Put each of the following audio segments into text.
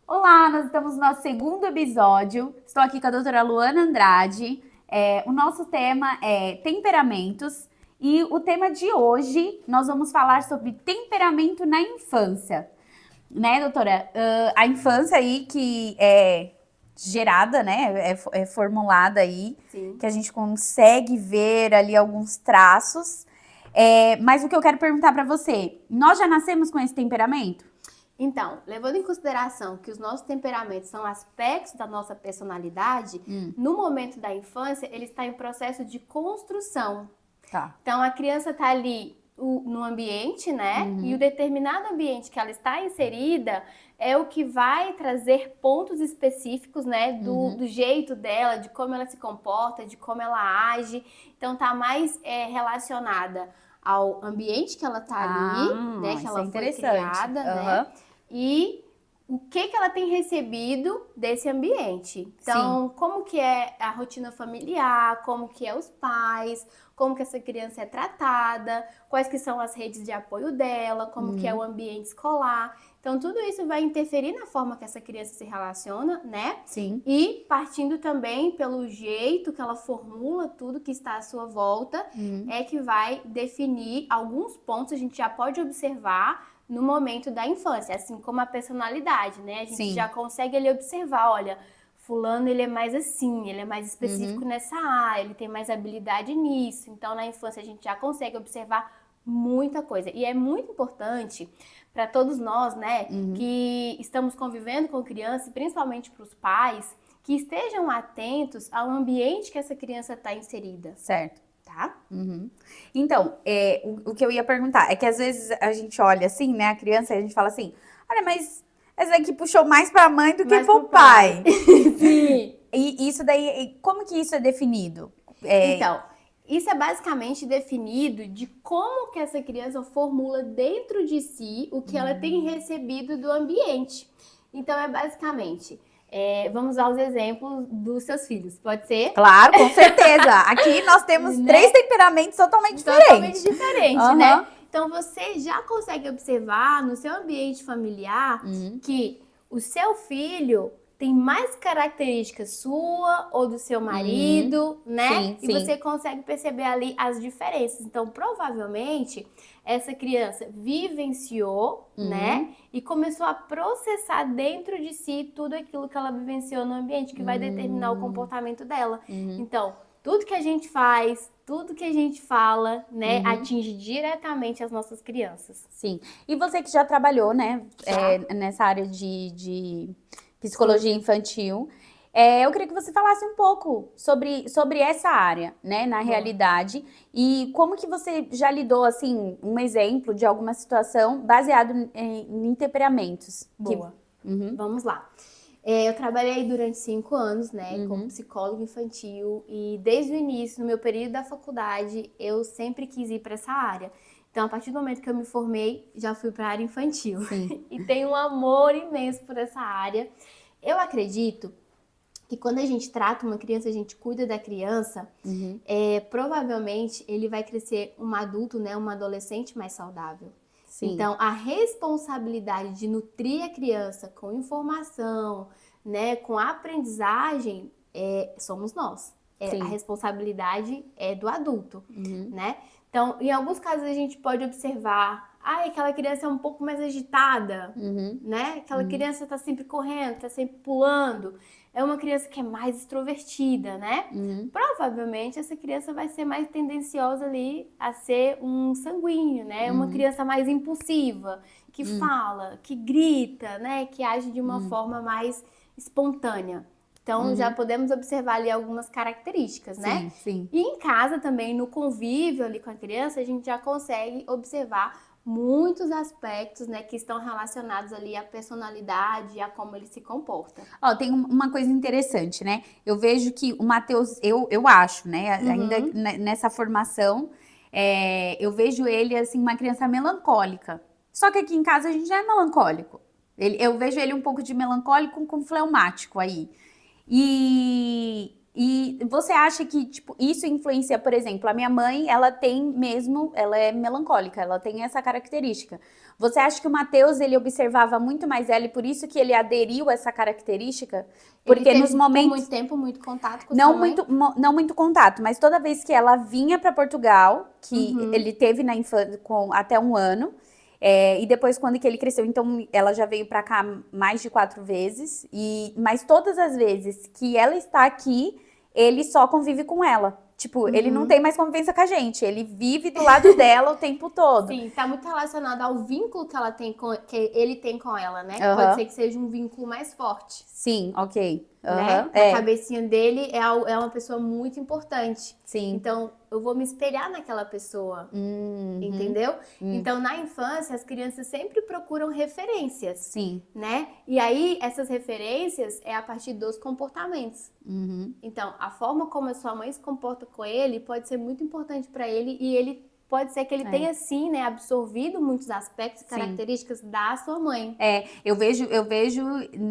Olá, nós estamos no nosso segundo episódio. Estou aqui com a doutora Luana Andrade. O nosso tema é temperamentos e o tema de hoje nós vamos falar sobre temperamento na infância. Né, doutora? A infância aí que é gerada, né? É formulada aí, Sim. que a gente consegue ver ali alguns traços. Mas o que eu quero perguntar para você, nós já nascemos com esse temperamento? Então, levando em consideração que os nossos temperamentos são aspectos da nossa personalidade, no momento da infância, ele está em processo de construção. Tá. Então, a criança está ali no ambiente, né? E o determinado ambiente que ela está inserida é o que vai trazer pontos específicos, né? Do jeito dela, de como ela se comporta, de como ela age. Então, tá mais relacionada ao ambiente que ela tá ali, né? Que ela foi criada, né? E o que ela tem recebido desse ambiente. Então, como que é a rotina familiar, como que é os pais, como que essa criança é tratada, quais que são as redes de apoio dela, como que é o ambiente escolar. Então, tudo isso vai interferir na forma que essa criança se relaciona, né? Sim. E partindo também pelo jeito que ela formula tudo que está à sua volta, é que vai definir alguns pontos, a gente já pode observar no momento da infância, assim como a personalidade, né? A gente já consegue ele observar, olha, fulano ele é mais assim, ele é mais específico nessa área, ele tem mais habilidade nisso. Então, na infância a gente já consegue observar muita coisa. E é muito importante para todos nós, né, que estamos convivendo com crianças, principalmente para os pais, que estejam atentos ao ambiente que essa criança está inserida. Certo. Tá? Então, o que eu ia perguntar é que às vezes a gente olha assim, né, a criança, e a gente fala assim, olha, mas essa daqui puxou mais pra mãe do que Mais pro pro pai. Sim. E isso daí, como que isso é definido? Então, isso é basicamente definido de como que essa criança formula dentro de si o que ela tem recebido do ambiente. Então, é basicamente, vamos usar os exemplos dos seus filhos, pode ser? Claro, com certeza. Aqui nós temos Né? 3 temperamentos totalmente Totalmente diferentes. diferente, né? Então, você já consegue observar no seu ambiente familiar que o seu filho tem mais características sua ou do seu marido, né? E você consegue perceber ali as diferenças. Então, provavelmente, essa criança vivenciou, né? E começou a processar dentro de si tudo aquilo que ela vivenciou no ambiente, que vai determinar o comportamento dela. Então, tudo que a gente faz, tudo que a gente fala, né, atinge diretamente as nossas crianças. Sim. E você que já trabalhou, né, nessa área de psicologia infantil, eu queria que você falasse um pouco sobre essa área, né, na realidade, e como que você já lidou, assim, um exemplo de alguma situação baseado em temperamentos. Boa. Vamos lá. Eu trabalhei durante 5 anos, né, como psicóloga infantil e desde o início, no meu período da faculdade, eu sempre quis ir para essa área. Então, a partir do momento que eu me formei, já fui para a área infantil. E tenho um amor imenso por essa área. Eu acredito que quando a gente trata uma criança, a gente cuida da criança, provavelmente ele vai crescer um adulto, né, um adolescente mais saudável. Então, a responsabilidade de nutrir a criança com informação, né, com aprendizagem, somos nós. A responsabilidade é do adulto, né? Então, em alguns casos a gente pode observar, aquela criança é um pouco mais agitada, né? Aquela criança está sempre correndo, está sempre pulando. É uma criança que é mais extrovertida, né? Provavelmente essa criança vai ser mais tendenciosa ali a ser um sanguíneo, né? Uma criança mais impulsiva, que fala, que grita, né? Que age de uma forma mais espontânea. Então, já podemos observar ali algumas características, né? Sim. E em casa também, no convívio ali com a criança, a gente já consegue observar muitos aspectos, né, que estão relacionados ali à personalidade e a como ele se comporta. Tem uma coisa interessante, né? Eu vejo que o Matheus, eu acho, né, ainda nessa formação, eu vejo ele, assim, uma criança melancólica. Só que aqui em casa a gente já é melancólico. Eu vejo ele um pouco de melancólico com fleumático aí. E E você acha que, tipo, isso influencia, por exemplo, a minha mãe, ela é melancólica, ela tem essa característica. Você acha que o Matheus, ele observava muito mais ela e por isso que ele aderiu a essa característica? Ele Porque teve nos por momentos, muito tempo muito contato com sua mãe? não muito contato, mas toda vez que ela vinha para Portugal, que Uhum. ele teve na infância até 1 ano, e depois quando que ele cresceu, então ela já veio para cá mais de 4 vezes, mas todas as vezes que ela está aqui, ele só convive com ela. Tipo, ele não tem mais convivência com a gente, ele vive do lado dela o tempo todo. Sim, tá muito relacionado ao vínculo que ela tem que ele tem com ela, né? Aham. Pode ser que seja um vínculo mais forte, Sim, ok. né? Aham, Na cabecinha dele é uma pessoa muito importante. sim. Então, eu vou me espelhar naquela pessoa, entendeu? Então, na infância, as crianças sempre procuram referências, Sim. né? E aí, essas referências é a partir dos comportamentos. Então, a forma como a sua mãe se comporta com ele pode ser muito importante para ele e ele pode ser que ele tenha, sim, né, absorvido muitos aspectos e características da sua mãe. Eu vejo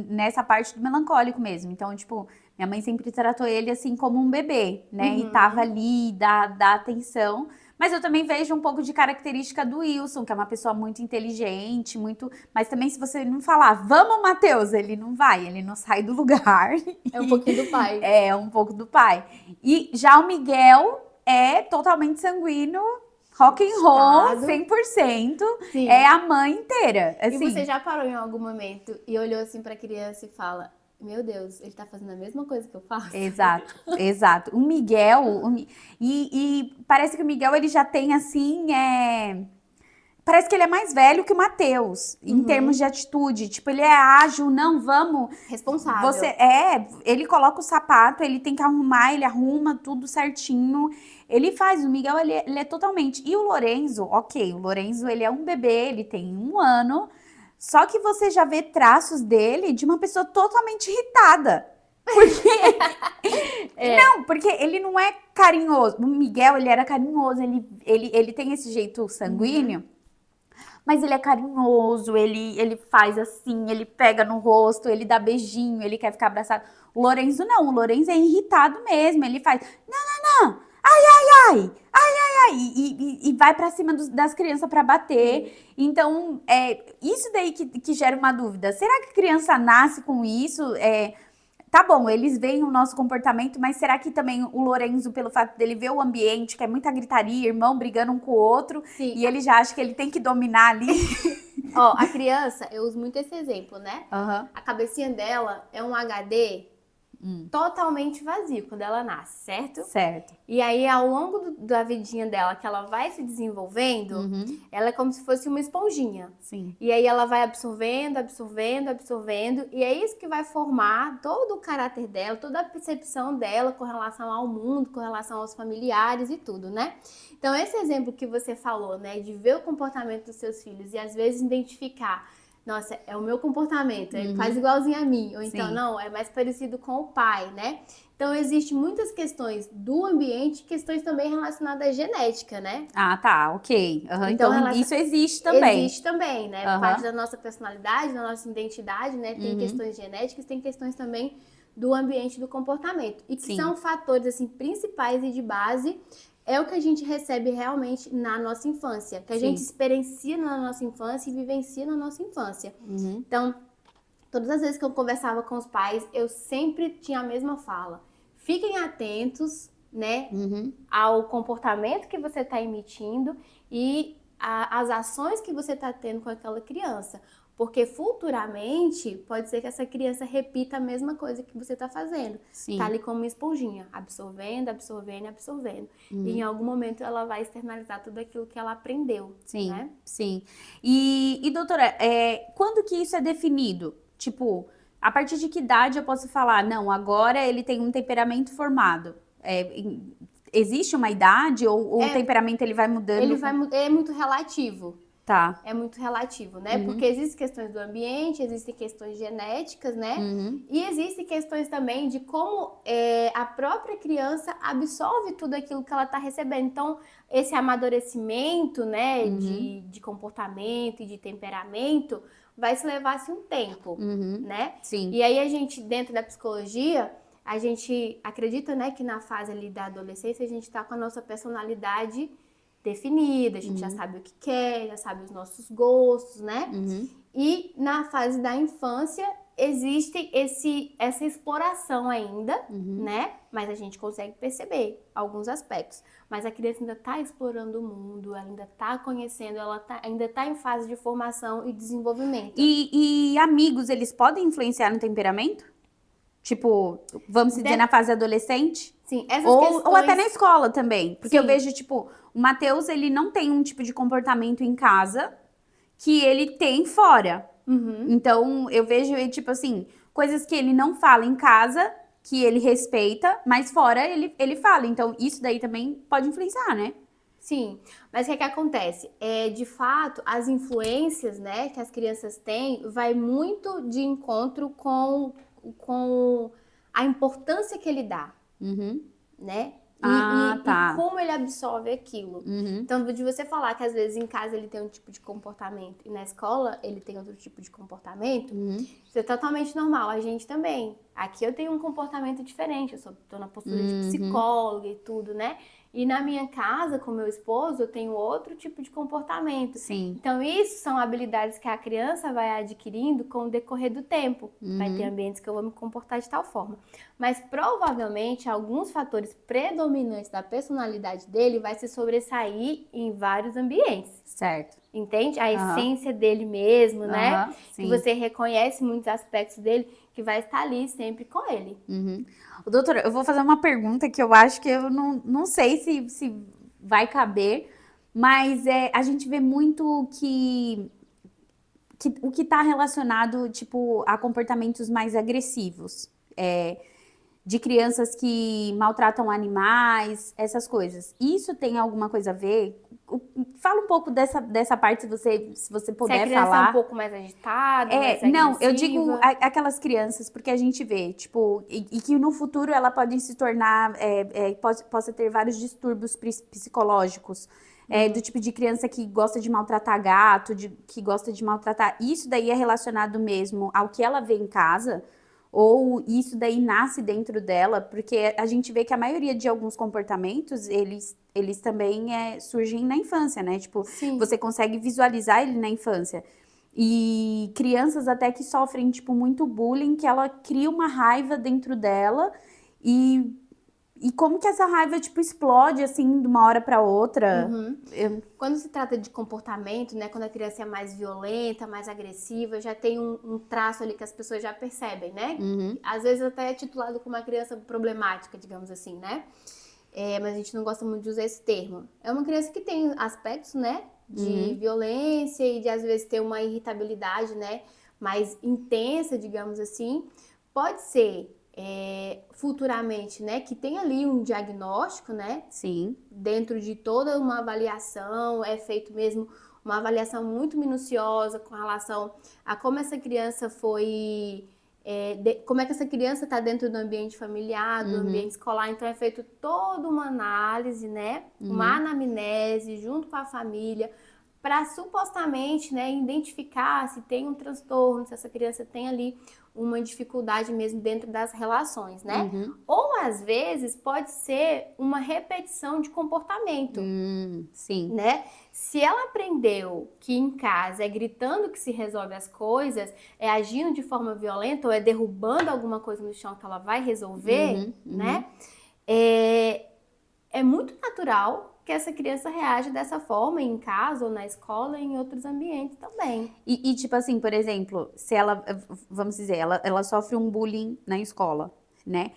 nessa parte do melancólico mesmo. Então, tipo, minha mãe sempre tratou ele assim como um bebê, né? E tava ali, dá atenção. Mas eu também vejo um pouco de característica do Wilson, que é uma pessoa muito inteligente, muito. Mas também, se você não falar, vamos, Matheus, ele não vai, ele não sai do lugar. É um pouquinho do pai. É, um pouco do pai. E já o Miguel é totalmente sanguíneo, rock and roll, Estado. 100%. Sim. É a mãe inteira. E Assim. você já parou em algum momento e olhou assim pra criança e fala: meu Deus, ele tá fazendo a mesma coisa que eu faço? Exato, exato. O Miguel, e parece que o Miguel, ele já tem assim, parece que ele é mais velho que o Matheus, em termos de atitude. Tipo, ele é ágil, não, vamos. Responsável. Ele coloca o sapato, ele tem que arrumar, ele arruma tudo certinho. Ele faz, o Miguel, ele é totalmente. E o Lorenzo, ok, o Lorenzo, ele é um bebê, ele tem 1 ano. Só que você já vê traços dele de uma pessoa totalmente irritada. Porque. Não, porque ele não é carinhoso. O Miguel, ele era carinhoso, ele tem esse jeito sanguíneo. Mas ele é carinhoso, ele faz assim, ele pega no rosto, ele dá beijinho, ele quer ficar abraçado. O Lorenzo não, o Lorenzo é irritado mesmo, ele faz, não, ai, e vai pra cima das crianças pra bater. Então, isso daí que gera uma dúvida. Será que a criança nasce com isso? Tá bom, eles veem o nosso comportamento, mas será que também o Lorenzo, pelo fato dele ver o ambiente, que é muita gritaria, irmão brigando um com o outro, Sim. e ele já acha que ele tem que dominar ali? Ó, a criança, eu uso muito esse exemplo, né? Aham. A cabecinha dela é um HD totalmente vazio quando ela nasce, certo? Certo. E aí, ao longo da vidinha dela, que ela vai se desenvolvendo, ela é como se fosse uma esponjinha. Sim. E aí ela vai absorvendo, e é isso que vai formar todo o caráter dela, toda a percepção dela com relação ao mundo, com relação aos familiares e tudo, né? Então, esse exemplo que você falou, né, de ver o comportamento dos seus filhos e às vezes identificar, nossa, é o meu comportamento, ele faz igualzinho a mim, ou então, não, é mais parecido com o pai, né? Então, existem muitas questões do ambiente, questões também relacionadas à genética, né? Ah, tá, ok. Então isso existe também. Existe também, né? Parte da nossa personalidade, da nossa identidade, né? Tem questões genéticas, tem questões também do ambiente, do comportamento. E que são fatores, assim, principais e de base, é o que a gente recebe realmente na nossa infância. Que a gente experiencia na nossa infância e vivencia na nossa infância. Então, todas as vezes que eu conversava com os pais, eu sempre tinha a mesma fala. Fiquem atentos, né, ao comportamento que você está emitindo e as ações que você está tendo com aquela criança. Porque futuramente pode ser que essa criança repita a mesma coisa que você está fazendo. Sim. Tá ali como uma esponjinha, absorvendo. E em algum momento ela vai externalizar tudo aquilo que ela aprendeu. Sim, né? sim. E doutora, quando que isso é definido? Tipo, a partir de que idade eu posso falar, não, agora ele tem um temperamento formado? Existe uma idade ou o temperamento ele vai mudando? Ele é muito relativo. Tá. É muito relativo, né? Porque existem questões do ambiente, existem questões genéticas, né? E existem questões também de como a própria criança absorve tudo aquilo que ela está recebendo. Então, esse amadurecimento, né, de comportamento e de temperamento vai se levar-se um tempo, né? Sim. E aí a gente, dentro da psicologia, a gente acredita, né, que na fase ali da adolescência a gente tá com a nossa personalidade definida, a gente já sabe o que quer, já sabe os nossos gostos, né? E na fase da infância existe essa exploração ainda, né? Mas a gente consegue perceber alguns aspectos. Mas a criança ainda está explorando o mundo, ela ainda está conhecendo, ainda está em fase de formação e desenvolvimento. E amigos, eles podem influenciar no temperamento? Tipo, vamos dizer, na fase adolescente? Sim, essas ou até na escola também. Porque Sim. eu vejo, tipo, o Matheus, ele não tem um tipo de comportamento em casa que ele tem fora. Então, eu vejo, tipo assim, coisas que ele não fala em casa, que ele respeita, mas fora ele fala. Então, isso daí também pode influenciar, né? Sim, mas o que acontece? De fato, as influências, né, que as crianças têm vai muito de encontro com a importância que ele dá, né? E como ele absorve aquilo. Então, de você falar que às vezes em casa ele tem um tipo de comportamento e na escola ele tem outro tipo de comportamento, isso é totalmente normal. A gente também. Aqui eu tenho um comportamento diferente, eu tô na postura de psicóloga e tudo, né? E na minha casa, com meu esposo, eu tenho outro tipo de comportamento. Sim. Então, isso são habilidades que a criança vai adquirindo com o decorrer do tempo. Vai ter ambientes que eu vou me comportar de tal forma. Mas, provavelmente, alguns fatores predominantes da personalidade dele vai se sobressair em vários ambientes. Certo. Entende? A essência dele mesmo, né? Sim. Que você reconhece muitos aspectos dele, que vai estar ali sempre com ele. Doutora, eu vou fazer uma pergunta que eu acho que eu não sei se vai caber, mas a gente vê muito que o que está relacionado, tipo, a comportamentos mais agressivos. De crianças que maltratam animais, essas coisas. Isso tem alguma coisa a ver? Fala um pouco dessa parte, se você puder falar. Se a criança é um pouco mais agitada, mais agressiva. Não, eu digo aquelas crianças, porque a gente vê, tipo, e que no futuro ela pode se tornar, possa ter vários distúrbios psicológicos. Do tipo de criança que gosta de maltratar gato, que gosta de maltratar. Isso daí é relacionado mesmo ao que ela vê em casa? Ou isso daí nasce dentro dela? Porque a gente vê que a maioria de alguns comportamentos, eles também surgem na infância, né? Tipo, Sim. Você consegue visualizar ele na infância. E crianças até que sofrem, tipo, muito bullying, que ela cria uma raiva dentro dela e como que essa raiva, tipo, explode, assim, de uma hora para outra? Quando se trata de comportamento, né? Quando a criança é mais violenta, mais agressiva, já tem um traço ali que as pessoas já percebem, né? Às vezes até é titulado como uma criança problemática, digamos assim, né? Mas a gente não gosta muito de usar esse termo. É uma criança que tem aspectos, né? De violência e de, às vezes, ter uma irritabilidade, né? Mais intensa, digamos assim. Pode ser... futuramente, né, que tem ali um diagnóstico, né? Sim. Dentro de toda uma avaliação, é feito mesmo uma avaliação muito minuciosa com relação a como essa criança foi, como é que essa criança está dentro do ambiente familiar, do ambiente escolar. Então é feito toda uma análise, né? Uma anamnese junto com a família, para supostamente, né, identificar se tem um transtorno, se essa criança tem ali uma dificuldade mesmo dentro das relações, né? Ou às vezes pode ser uma repetição de comportamento, Sim. né? Se ela aprendeu que em casa é gritando que se resolve as coisas, é agindo de forma violenta ou é derrubando alguma coisa no chão que ela vai resolver, né? É muito natural que essa criança reage dessa forma em casa ou na escola e em outros ambientes também. E tipo assim, por exemplo, se ela, vamos dizer, ela sofre um bullying na escola, né?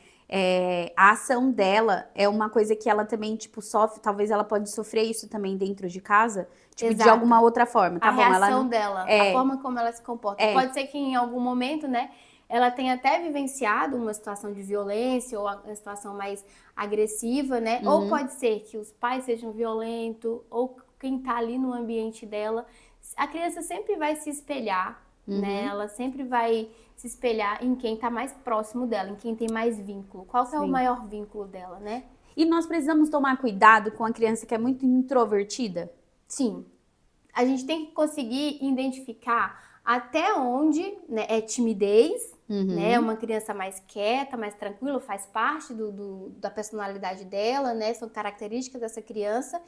A ação dela é uma coisa que ela também, tipo, sofre, talvez ela pode sofrer isso também dentro de casa, tipo, de alguma outra forma, tá a bom? Reação dela, a forma como ela se comporta. Pode ser que em algum momento, né, ela tenha até vivenciado uma situação de violência ou uma situação mais agressiva, né? Ou pode ser que os pais sejam violentos ou quem tá ali no ambiente dela. A criança sempre vai se espelhar, né? Ela sempre vai se espelhar em quem tá mais próximo dela, em quem tem mais vínculo. Qual que é o maior vínculo dela, né? E nós precisamos tomar cuidado com a criança que é muito introvertida? Sim. A gente tem que conseguir identificar até onde, né, é timidez, né? Uma criança mais quieta, mais tranquila, faz parte da personalidade dela, né? São características dessa criança.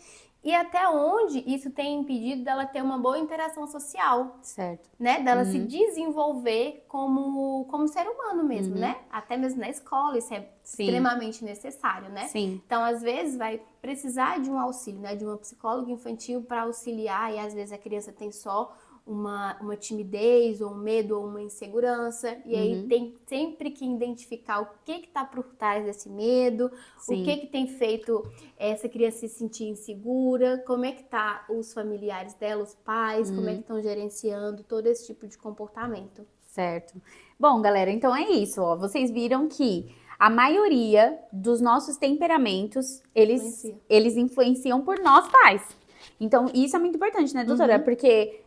E até onde isso tem impedido dela ter uma boa interação social. Certo. Né? Dela se desenvolver como ser humano mesmo, né? Até mesmo na escola, isso é extremamente necessário, né? Sim. Então, às vezes, vai precisar de um auxílio, né? De uma psicóloga infantil para auxiliar, e às vezes a criança tem só uma timidez, ou um medo, ou uma insegurança, e aí tem sempre que identificar o que está por trás desse medo, o que tem feito essa criança se sentir insegura, como é que tá os familiares dela, os pais, como é que estão gerenciando todo esse tipo de comportamento. Certo. Bom, galera, então é isso, ó. Vocês viram que a maioria dos nossos temperamentos, eles influenciam por nós pais. Então, isso é muito importante, né, doutora? Porque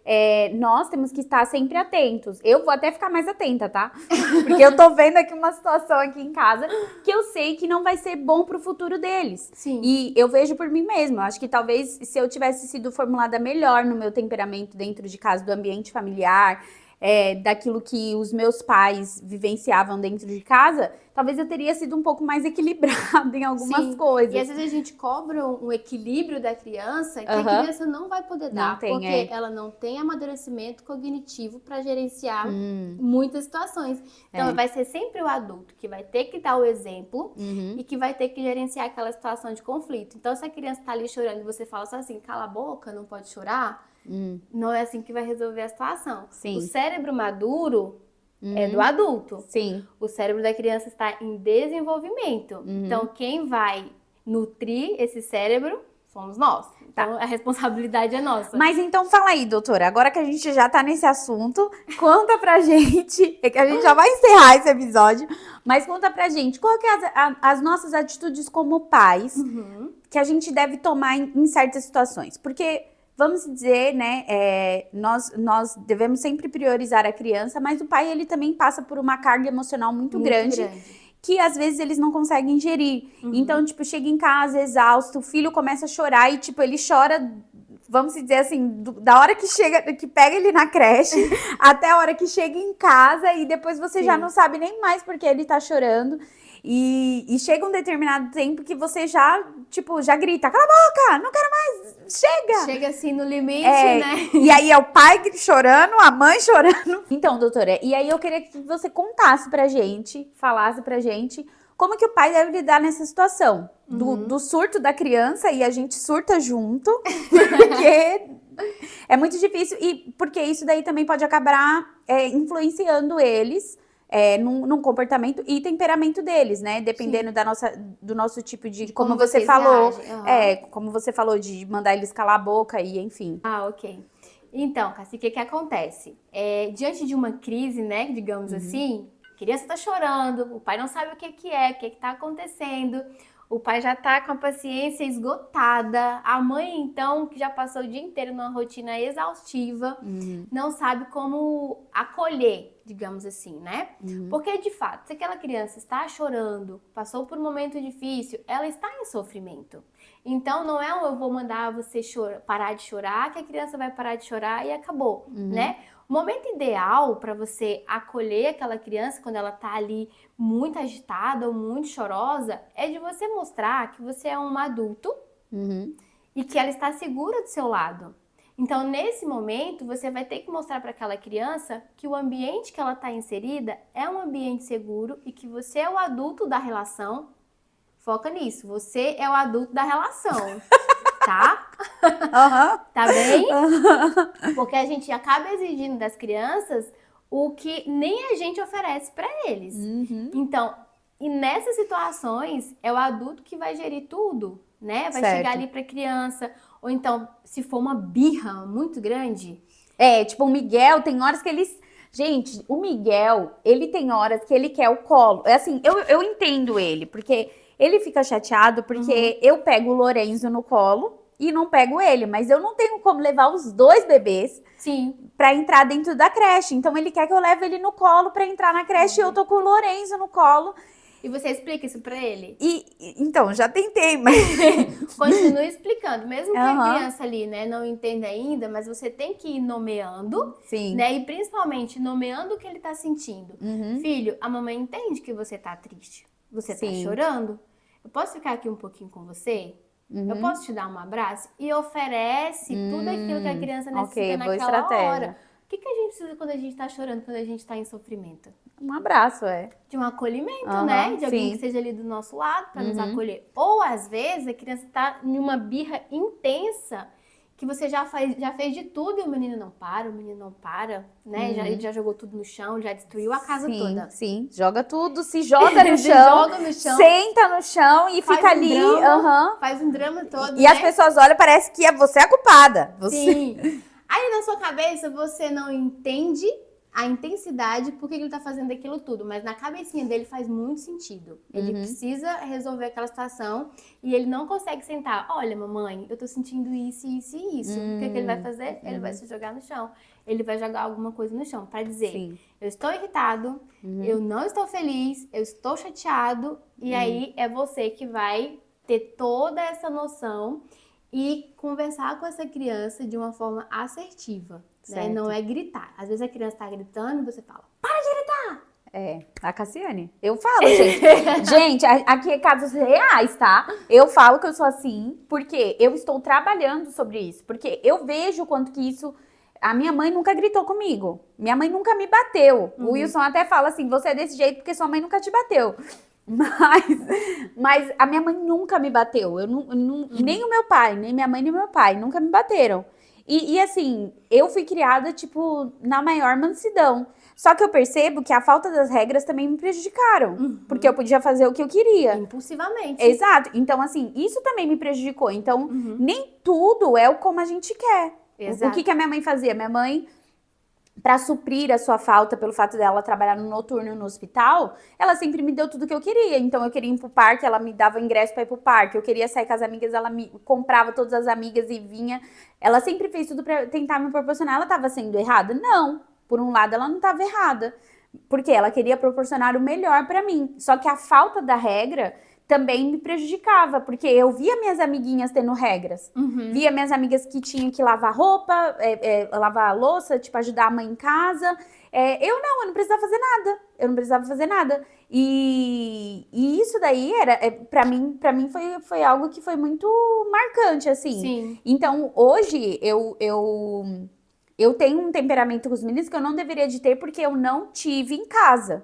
nós temos que estar sempre atentos. Eu vou até ficar mais atenta, tá? Porque eu tô vendo aqui uma situação aqui em casa que eu sei que não vai ser bom pro futuro deles. Sim. E eu vejo por mim mesma. Eu acho que talvez se eu tivesse sido formulada melhor no meu temperamento dentro de casa, do ambiente familiar, daquilo que os meus pais vivenciavam dentro de casa, talvez eu teria sido um pouco mais equilibrada em algumas coisas. E às vezes a gente cobra um equilíbrio da criança que a criança não vai poder dar, porque ela não tem amadurecimento cognitivo para gerenciar muitas situações. Então vai ser sempre o adulto que vai ter que dar o exemplo e que vai ter que gerenciar aquela situação de conflito. Então, se a criança tá ali chorando e você fala só assim, cala a boca, não pode chorar, não é assim que vai resolver a situação. Sim. O cérebro maduro é do adulto. Sim. O cérebro da criança está em desenvolvimento. Então, quem vai nutrir esse cérebro somos nós. Então, a responsabilidade é nossa. Mas então fala aí, doutora, agora que a gente já tá nesse assunto, conta pra gente, é que a gente já vai encerrar esse episódio, mas conta pra gente, qual que é as nossas atitudes como pais que a gente deve tomar em certas situações? Porque vamos dizer, né, nós devemos sempre priorizar a criança, mas o pai, ele também passa por uma carga emocional muito grande, que às vezes eles não conseguem gerir. Então, tipo, chega em casa exausto, o filho começa a chorar e, tipo, ele chora, vamos dizer assim, da hora que pega ele na creche, até a hora que chega em casa, e depois você já não sabe nem mais porque ele tá chorando. E chega um determinado tempo que você já, tipo, já grita, cala a boca, não quero mais, chega! Chega assim no limite, né? E aí é o pai chorando, a mãe chorando. Então, doutora, e aí eu queria que você contasse pra gente, falasse pra gente, como que o pai deve lidar nessa situação? Do surto da criança, e a gente surta junto, porque é muito difícil, e porque isso daí também pode acabar influenciando eles, num comportamento e temperamento deles, né? Dependendo do nosso tipo de... Como você falou. Como você falou, de mandar eles calar a boca e enfim. Ah, ok. Então, Cassi, o que acontece? Diante de uma crise, né? Digamos assim, a criança tá chorando, o pai não sabe o que tá acontecendo. O pai já tá com a paciência esgotada. A mãe, então, que já passou o dia inteiro numa rotina exaustiva, não sabe como acolher, digamos assim, né? Porque, de fato, se aquela criança está chorando, passou por um momento difícil, ela está em sofrimento. Então, não é eu vou mandar você parar de chorar, que a criança vai parar de chorar e acabou, né? O momento ideal para você acolher aquela criança quando ela tá ali muito agitada ou muito chorosa é de você mostrar que você é um adulto e que ela está segura do seu lado. Então, nesse momento, você vai ter que mostrar para aquela criança que o ambiente que ela está inserida é um ambiente seguro e que você é o adulto da relação. Foca nisso, você é o adulto da relação. Tá? Tá bem? Porque a gente acaba exigindo das crianças o que nem a gente oferece para eles. Então, e nessas situações, é o adulto que vai gerir tudo, né? Vai chegar ali pra criança. Ou então, se for uma birra muito grande... Tipo, o Miguel tem horas que eles... Gente, o Miguel, ele tem horas que ele quer o colo. Assim, eu entendo ele, porque... Ele fica chateado porque eu pego o Lorenzo no colo e não pego ele, mas eu não tenho como levar os dois bebês pra entrar dentro da creche. Então ele quer que eu leve ele no colo pra entrar na creche e eu tô com o Lorenzo no colo. E você explica isso pra ele? Então, já tentei, mas... Continue explicando. Mesmo que a Aham. criança ali, né, não entenda ainda, mas você tem que ir nomeando, Sim. né? E principalmente nomeando o que ele tá sentindo. Uhum. Filho, a mamãe entende que você tá triste. Você tá Sim. chorando. Eu posso ficar aqui um pouquinho com você? Uhum. Eu posso te dar um abraço? E oferece tudo aquilo que a criança necessita ok, boa naquela estratégia. hora. O que a gente precisa quando a gente tá chorando, quando a gente tá em sofrimento? Um abraço, De um acolhimento, Aham, né? De alguém sim. que esteja ali do nosso lado para nos acolher. Ou às vezes a criança tá em uma birra intensa que você já fez de tudo e o menino não para, né? Ele já jogou tudo no chão, já destruiu a casa toda. Sim, joga tudo, se joga no Se chão, joga no chão, senta no chão e faz fica um ali. drama, aham. faz um drama todo, E né? as pessoas olham, parece que é você a culpada. Você... Sim. Aí na sua cabeça você não entende a intensidade, por que ele tá fazendo aquilo tudo, mas na cabecinha dele faz muito sentido. Ele precisa resolver aquela situação e ele não consegue sentar. Olha, mamãe, eu tô sentindo isso, isso e isso. O que ele vai fazer? Ele vai se jogar no chão. Ele vai jogar alguma coisa no chão pra dizer: Sim. eu estou irritado, eu não estou feliz, eu estou chateado. E aí é você que vai ter toda essa noção e conversar com essa criança de uma forma assertiva. Né? Não é gritar. Às vezes a criança tá gritando e você fala: para de gritar! É, a Cassiane. Eu falo, gente. Gente, aqui é casos reais, tá? Eu falo que eu sou assim, porque eu estou trabalhando sobre isso. Porque eu vejo o quanto que isso... A minha mãe nunca gritou comigo. Minha mãe nunca me bateu. O Wilson até fala assim, você é desse jeito porque sua mãe nunca te bateu. Mas a minha mãe nunca me bateu. Nem o meu pai, nem minha mãe, nem meu pai nunca me bateram. E assim, eu fui criada, tipo, na maior mansidão. Só que eu percebo que a falta das regras também me prejudicaram. Porque eu podia fazer o que eu queria. Impulsivamente. Exato. Então, assim, isso também me prejudicou. Então, nem tudo é o como a gente quer. Exato. O que a minha mãe fazia? Minha mãe, pra suprir a sua falta pelo fato dela trabalhar no noturno no hospital, ela sempre me deu tudo que eu queria. Então eu queria ir pro parque, ela me dava ingresso pra ir pro parque. Eu queria sair com as amigas, ela me comprava todas as amigas e vinha. Ela sempre fez tudo pra tentar me proporcionar. Ela tava sendo errada? Não. Por um lado, ela não tava errada. Porque ela queria proporcionar o melhor pra mim. Só que a falta da regra também me prejudicava, porque eu via minhas amiguinhas tendo regras. Via minhas amigas que tinham que lavar roupa, lavar a louça, tipo, ajudar a mãe em casa. Eu não precisava fazer nada. Eu não precisava fazer nada. E isso daí pra mim foi algo que foi muito marcante, assim. Sim. Então, hoje, eu tenho um temperamento com os meninos que eu não deveria de ter porque eu não tive em casa.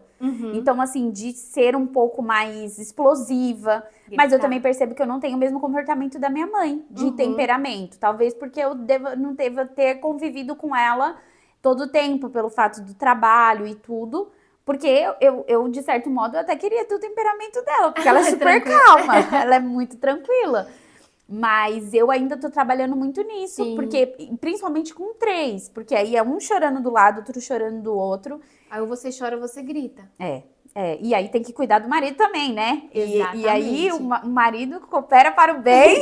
Então, assim, de ser um pouco mais explosiva. Mas eu também percebo que eu não tenho o mesmo comportamento da minha mãe, de temperamento. Talvez porque eu não deva ter convivido com ela todo o tempo, pelo fato do trabalho e tudo. Porque eu, de certo modo, eu até queria ter o temperamento dela, porque ela é super calma, ela é muito tranquila. Mas eu ainda tô trabalhando muito nisso, porque principalmente com 3, porque aí é um chorando do lado, outro chorando do outro. Aí você chora, você grita. E aí tem que cuidar do marido também, né? Exatamente. E aí o marido coopera para o bem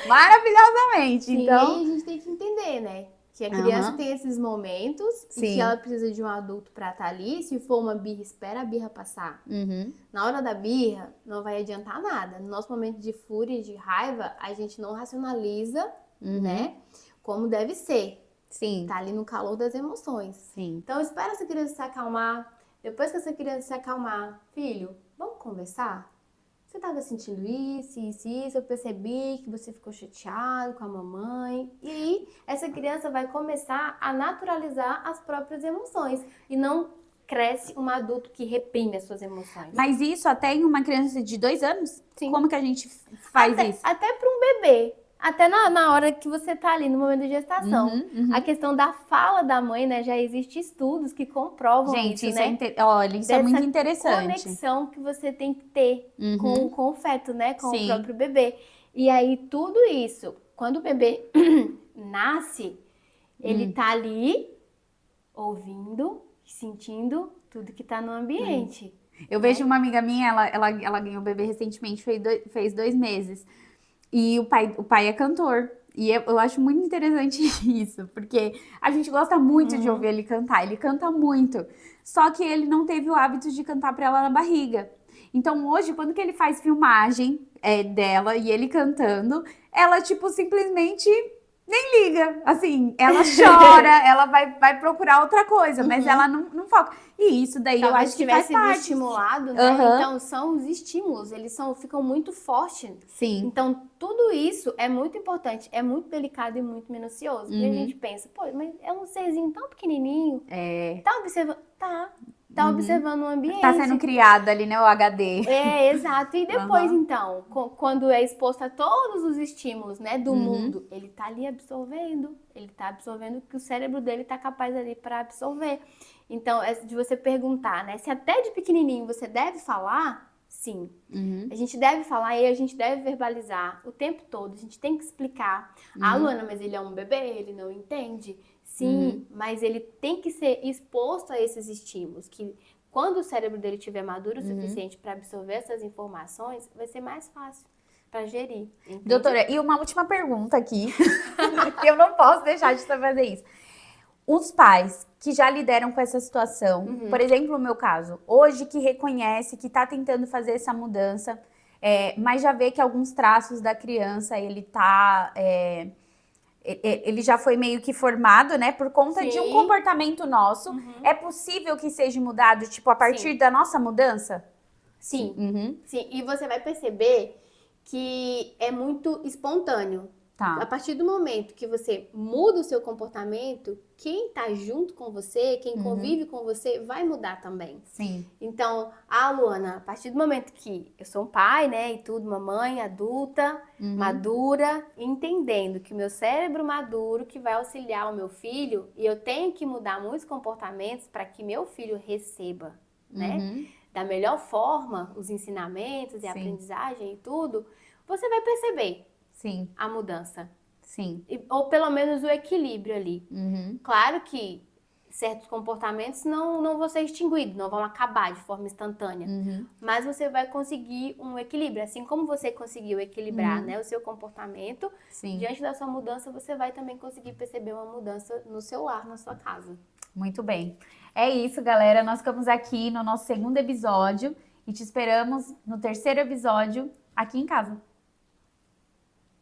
maravilhosamente. Sim, então, e a gente tem que entender, né? Que a criança tem esses momentos e que ela precisa de um adulto pra estar ali. Se for uma birra, espera a birra passar. Na hora da birra, não vai adiantar nada. No nosso momento de fúria, de raiva, a gente não racionaliza, né? Como deve ser. Sim. Tá ali no calor das emoções. Sim. Então, espera essa criança se acalmar. Depois que essa criança se acalmar, filho, vamos conversar? Você estava sentindo isso, eu percebi que você ficou chateado com a mamãe. E aí, essa criança vai começar a naturalizar as próprias emoções. E não cresce um adulto que reprime as suas emoções. Mas isso até em uma criança de 2 anos? Sim. Como que a gente faz isso? Até para um bebê. Até na hora que você tá ali, no momento de gestação. A questão da fala da mãe, né? Já existem estudos que comprovam Gente, isso, né? né? Olha, isso é muito interessante. Conexão que você tem que ter com o feto, né? Com Sim. o próprio bebê. E aí, tudo isso, quando o bebê nasce, ele tá ali ouvindo, sentindo tudo que tá no ambiente. Eu vejo uma amiga minha, ela ganhou um bebê recentemente, fez 2 meses. E o pai é cantor. E eu acho muito interessante isso, porque a gente gosta muito de ouvir ele cantar. Ele canta muito. Só que ele não teve o hábito de cantar pra ela na barriga. Então hoje, quando que ele faz filmagem dela e ele cantando, ela, tipo, simplesmente nem liga. Assim, ela chora, ela vai procurar outra coisa, mas ela não foca. E isso daí eu Talvez acho que faz tivesse sido parte. estimulado, né? Aham. Então, são os estímulos, ficam muito fortes. Sim. Então, tudo isso é muito importante, é muito delicado e muito minucioso. E a gente pensa, pô, mas é um serzinho tão pequenininho. Tá observando? Tá observando o ambiente. Tá sendo criado ali, né, o HD. Exato. E depois, então, quando é exposto a todos os estímulos, né, do mundo, ele tá ali absorvendo. Ele tá absorvendo o que o cérebro dele tá capaz ali para absorver. Então, é de você perguntar, né, se até de pequenininho você deve falar, sim. A gente deve falar e a gente deve verbalizar o tempo todo. A gente tem que explicar. Luana, mas ele é um bebê, ele não entende. Sim, mas ele tem que ser exposto a esses estímulos, que quando o cérebro dele estiver maduro o suficiente para absorver essas informações, vai ser mais fácil para gerir. Entende? Doutora, e uma última pergunta aqui, que eu não posso deixar de fazer isso. Os pais que já lideram com essa situação, por exemplo, o meu caso, hoje que reconhece, que está tentando fazer essa mudança, mas já vê que alguns traços da criança, ele já foi meio que formado, né, por conta de um comportamento nosso. É possível que seja mudado, tipo, a partir da nossa mudança? Sim, sim. E você vai perceber que é muito espontâneo. Tá. A partir do momento que você muda o seu comportamento, quem tá junto com você, quem convive com você, vai mudar também. Sim. Então, Luana, a partir do momento que eu sou um pai, né, e tudo, uma mãe adulta, madura, entendendo que o meu cérebro maduro que vai auxiliar o meu filho, e eu tenho que mudar muitos comportamentos para que meu filho receba, né, da melhor forma, os ensinamentos e a aprendizagem e tudo, você vai perceber. Sim. A mudança. Sim. Ou pelo menos o equilíbrio ali. Claro que certos comportamentos não vão ser extinguidos, não vão acabar de forma instantânea. Mas você vai conseguir um equilíbrio. Assim como você conseguiu equilibrar, né, o seu comportamento, diante da sua mudança, você vai também conseguir perceber uma mudança no seu lar, na sua casa. Muito bem. É isso, galera. Nós ficamos aqui no nosso segundo episódio e te esperamos no terceiro episódio aqui em casa.